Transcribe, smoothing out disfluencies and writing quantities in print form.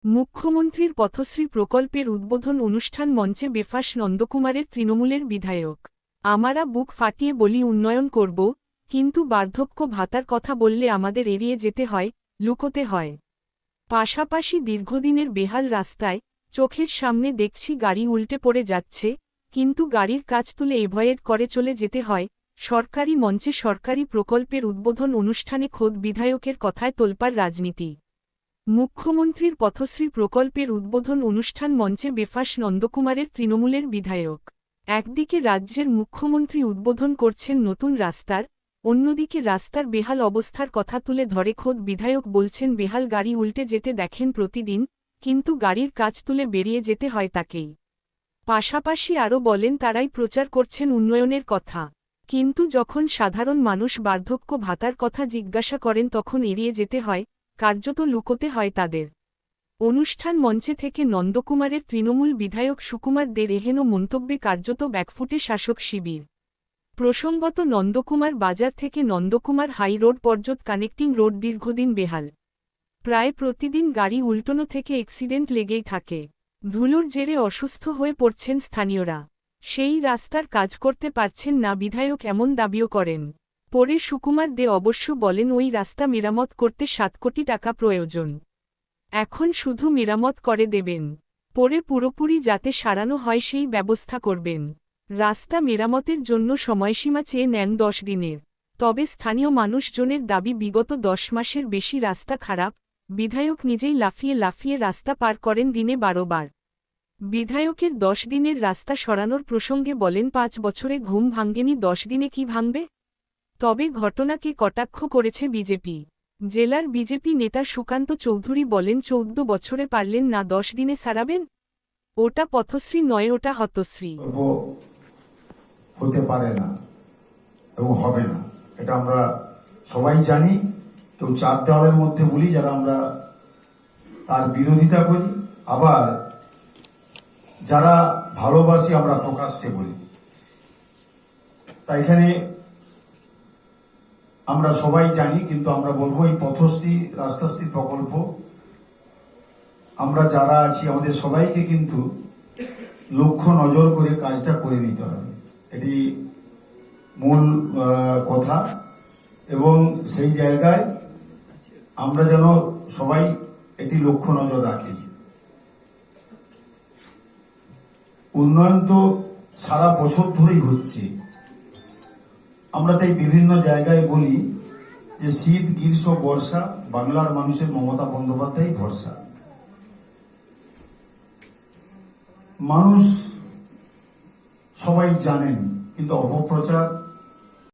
মুখ্যমন্ত্রীর পথশ্রী প্রকল্পের উদ্বোধন অনুষ্ঠান মঞ্চে বেফাস নন্দকুমারের তৃণমূলের বিধায়ক। আমরা বুক ফাটিয়ে বলি উন্নয়ন করব, কিন্তু বার্ধক্য ভাতার কথা বললে আমাদের এড়িয়ে যেতে হয়, লুকোতে হয়। পাশাপাশি দীর্ঘদিনের বেহাল রাস্তায় চোখের সামনে দেখছি গাড়ি উল্টে পড়ে যাচ্ছে, কিন্তু গাড়ির কাজ তুলে এভয়েড করে চলে যেতে হয়। সরকারি মঞ্চে সরকারি প্রকল্পের উদ্বোধন অনুষ্ঠানে খোদ বিধায়কের কথায় তোলপাড় রাজনীতি। মুখ্যমন্ত্রীর পথশ্রী প্রকল্পের উদ্বোধন অনুষ্ঠান মঞ্চে বেফাস নন্দকুমারের তৃণমূলের বিধায়ক। একদিকে রাজ্যের মুখ্যমন্ত্রী উদ্বোধন করছেন নতুন রাস্তার, অন্যদিকে রাস্তার বেহাল অবস্থার কথা তুলে ধরে খোদ বিধায়ক বলছেন বেহাল গাড়ি উল্টে যেতে দেখেন প্রতিদিন, কিন্তু গাড়ির কাজ তুলে বেরিয়ে যেতে হয় তাকেই। পাশাপাশি আরও বলেন তারাই প্রচার করছেন উন্নয়নের কথা, কিন্তু যখন সাধারণ মানুষ বার্ধক্য ভাতার কথা জিজ্ঞাসা করেন তখন এড়িয়ে যেতে হয়, কার্যত লুকোতে হয় তাদের। অনুষ্ঠান মঞ্চে থেকে নন্দকুমারের তৃণমূল বিধায়ক সুকুমার দের এহেন মন্তব্যে কার্যত ব্যাকফুটে শাসক শিবির। প্রসঙ্গত নন্দকুমার বাজার থেকে নন্দকুমার হাই রোড পর্যন্ত কানেক্টিং রোড দীর্ঘদিন বেহাল। প্রায় প্রতিদিন গাড়ি উল্টোনো থেকে অ্যাক্সিডেন্ট লেগেই থাকে। ধুলোর জেরে অসুস্থ হয়ে পড়ছেন স্থানীয়রা। সেই রাস্তার কাজ করতে পারছেন না বিধায়ক এমন দাবিও করেন। পরে সুকুমার দে অবশ্য বলেন ওই রাস্তা মেরামত করতে 7 কোটি টাকা প্রয়োজন। এখন শুধু মেরামত করে দেবেন, পরে পুরোপুরি যাতে সারানো হয় সেই ব্যবস্থা করবেন। রাস্তা মেরামতের জন্য সময়সীমা চেয়ে নেন 10 দিনের। তবে স্থানীয় মানুষজনের দাবি বিগত 10 মাসের বেশি রাস্তা খারাপ, বিধায়ক নিজেই লাফিয়ে লাফিয়ে রাস্তা পার করেন দিনে 12 বার। বিধায়কের 10 দিনের রাস্তা সরানোর প্রসঙ্গে বলেন 5 বছরে ঘুম ভাঙ্গেনি, 10 দিনে কি ভাঙবে? তবে ঘটনাকে কটাক্ষ করেছে বিজেপি। জেলার বিজেপি নেতা সুকান্ত চৌধুরী বলেন 14 বছরে পারলেন না 10 দিনে সারাবেন? ওটা পথশ্রী নয়, ওটা হতশ্রী। হতে পারে না এবং হবে না, এটা আমরা সবাই জানি। কেউ 4 দেওয়ালের মধ্যে বলি যারা আমরা তার বিরোধিতা করি, আবার যারা ভালোবাসি আমরা প্রকাশ্যে বলি। তাই এখানে আমরা সবাই জানি, কিন্তু আমরা বলবো এই পথশ্রী রাস্তাশ্রী প্রকল্প আমরা যারা আছি আমাদের সবাইকে কিন্তু লক্ষ্য নজর করে কাজটা করে নিতে হবে, এটি মূল কথা। এবং সেই জায়গায় আমরা যেন সবাই এটি লক্ষ্য নজর রাখি। উন্নয়ন তো সারা বছর ধরেই হচ্ছে। আমরা তাই বিভিন্ন জায়গায় বলি যে শীত গ্রীষ্ম বর্ষা বাংলার মানুষের মমতা বন্দ্যোপাধ্যায় ভরসা। মানুষ সবাই জানেন, কিন্তু অপপ্রচার